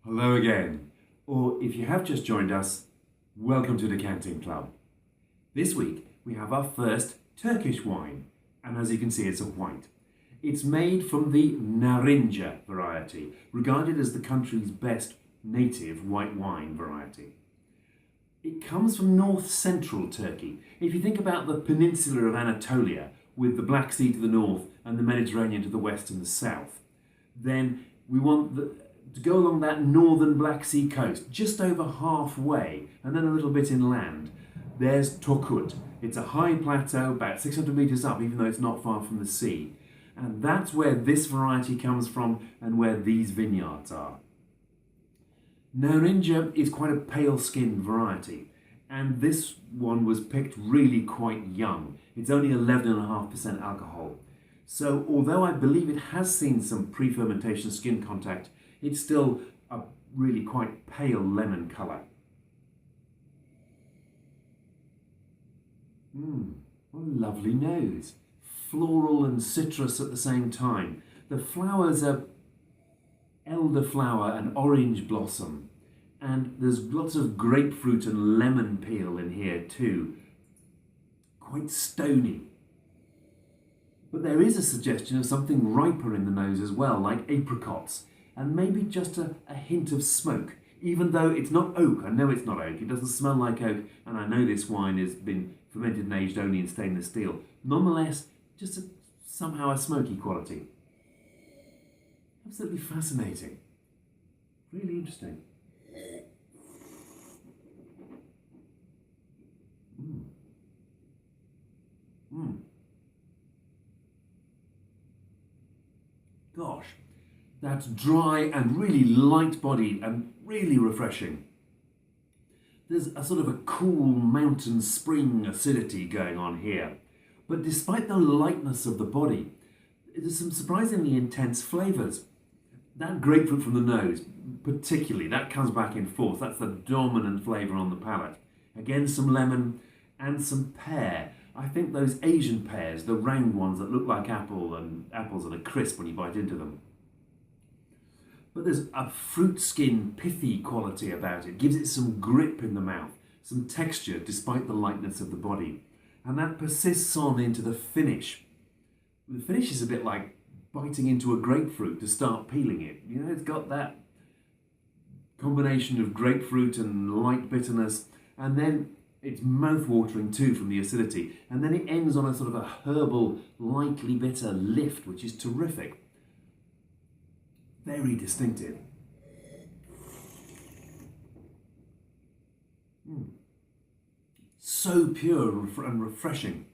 Hello again, or if you have just joined us, welcome to the Canteen Club. This week we have our first Turkish wine, and as you can see it's a white. It's made from the Narince variety, regarded as the country's best native white wine variety. It comes from north-central Turkey. If you think about the peninsula of Anatolia, with the Black Sea to the north and the Mediterranean to the west and the south, then we want to go along that northern Black Sea coast, just over halfway, and then a little bit inland. There's Tokut. It's a high plateau, about 600 metres up, even though it's not far from the sea. And that's where this variety comes from and where these vineyards are. Narince is quite a pale-skinned variety, and this one was picked really quite young. It's only 11.5% alcohol. So although I believe it has seen some pre-fermentation skin contact, it's still a really quite pale lemon colour. What a lovely nose. Floral and citrus at the same time. The flowers are elderflower and orange blossom. And there's lots of grapefruit and lemon peel in here too. Quite stony. But there is a suggestion of something riper in the nose as well, like apricots. And maybe just a hint of smoke, even though it's not oak. I know it's not oak, it doesn't smell like oak, and I know this wine has been fermented and aged only in stainless steel. Nonetheless, just somehow a smoky quality. Absolutely fascinating. Really interesting. Gosh. That's dry and really light-bodied and really refreshing. There's a sort of a cool mountain spring acidity going on here. But despite the lightness of the body, there's some surprisingly intense flavours. That grapefruit from the nose, particularly, that comes back in force. That's the dominant flavour on the palate. Again, some lemon and some pear. I think those Asian pears, the round ones that look like apples and are crisp when you bite into them. But there's a fruit skin, pithy quality about it. Gives it some grip in the mouth, some texture despite the lightness of the body. And that persists on into the finish. The finish is a bit like biting into a grapefruit to start peeling it. You know, it's got that combination of grapefruit and light bitterness, and then it's mouth-watering too from the acidity. And then it ends on a sort of a herbal, lightly bitter lift, which is terrific. Very distinctive. So pure and refreshing.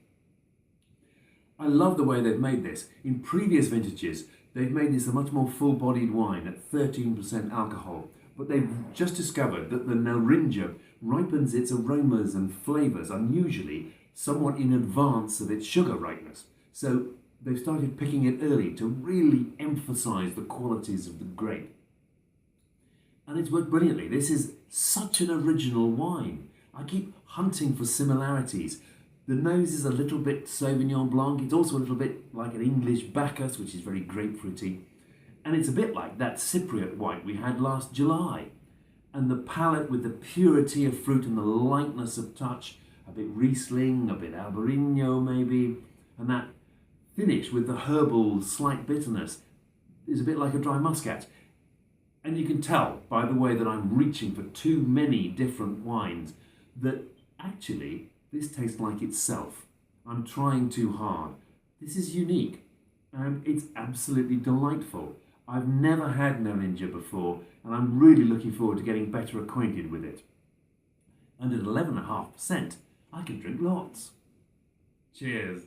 I love the way they've made this. In previous vintages, they've made this a much more full-bodied wine at 13% alcohol, but they've just discovered that the Narince ripens its aromas and flavours unusually somewhat in advance of its sugar ripeness. So they've started picking it early to really emphasise the qualities of the grape. And it's worked brilliantly. This is such an original wine. I keep hunting for similarities. The nose is a little bit Sauvignon Blanc. It's also a little bit like an English Bacchus, which is very grapefruity. And it's a bit like that Cypriot white we had last July. And the palate with the purity of fruit and the lightness of touch, a bit Riesling, a bit Albarino maybe, and that finish with the herbal slight bitterness is a bit like a dry muscat. And you can tell by the way that I'm reaching for too many different wines that actually this tastes like itself. I'm trying too hard. This is unique and it's absolutely delightful. I've never had Narince before and I'm really looking forward to getting better acquainted with it. And at 11.5%, I can drink lots. Cheers.